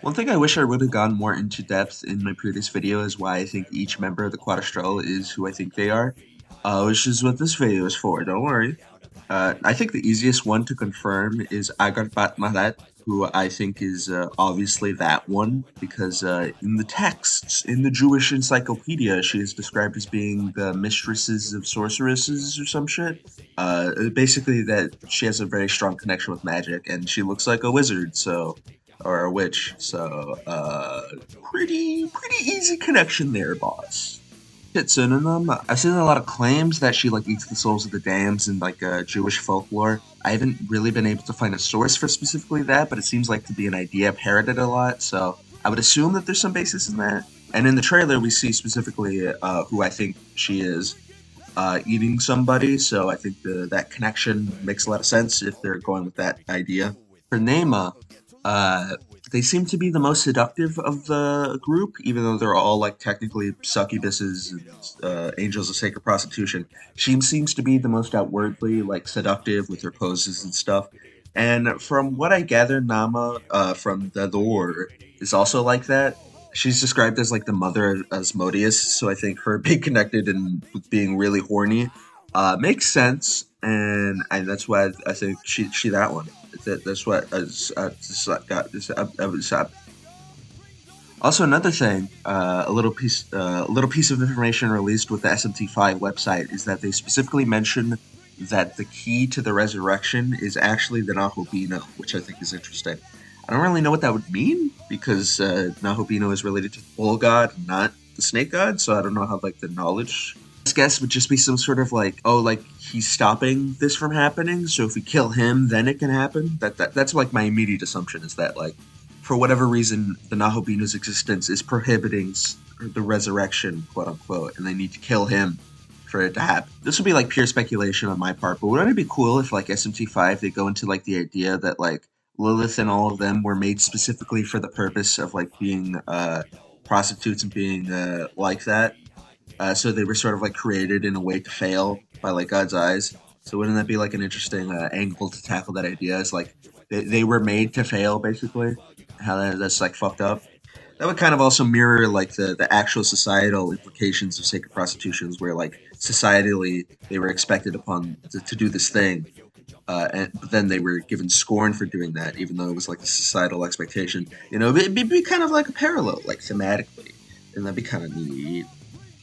One thing I wish I would have gone more into depth in my previous video is why I think each member of the Qadištu is who I think they are, which is what this video is for, don't worry. I think the easiest one to confirm is Agarbat Marat, who I think is obviously that one, because in the texts, in the Jewish encyclopedia, she is described as being the mistresses of sorceresses or some shit. Basically that she has a very strong connection with magic, and she looks like a wizard, so or a witch. So, pretty easy connection there, boss. Shit, synonym. I've seen a lot of claims that she like eats the souls of the damned in like Jewish folklore. I haven't really been able to find a source for specifically that, but it seems like to be an idea parroted a lot. So I would assume that there's some basis in that. And in the trailer, we see specifically who I think she is eating somebody. So I think that connection makes a lot of sense if they're going with that idea. For Nema, uh, they seem to be the most seductive of the group, even though they're all like technically succubuses and angels of sacred prostitution. She seems to be the most outwardly like seductive with her poses and stuff. And from what I gather, Nama from the lore is also like that. She's described as like the mother of Asmodeus, so I think her being connected and being really horny makes sense, and that's why I think she that one. That's what also another thing, a little piece of information released with the SMT5 website is that they specifically mention that the key to the resurrection is actually the Nahobino, which I think is interesting. I don't really know what that would mean because Nahobino is related to the bull god, not the snake god, so I don't know how like the knowledge. This guess would just be some sort of like, oh, like he's stopping this from happening, so if we kill him, then it can happen. That's like my immediate assumption is that like for whatever reason the Nahobino's existence is prohibiting the resurrection, quote unquote, and they need to kill him for it to happen. This would be like pure speculation on my part, but wouldn't it be cool if like SMT5 they go into like the idea that like Lilith and all of them were made specifically for the purpose of like being prostitutes and being like that. So they were sort of like created in a way to fail by like God's eyes. So wouldn't that be like an interesting angle to tackle that idea? It's like they were made to fail, basically. How that's like fucked up. That would kind of also mirror like the actual societal implications of sacred prostitutions, where like societally they were expected upon to do this thing, but then they were given scorn for doing that, even though it was like a societal expectation. You know, it'd be kind of like a parallel, like thematically, and that'd be kind of neat.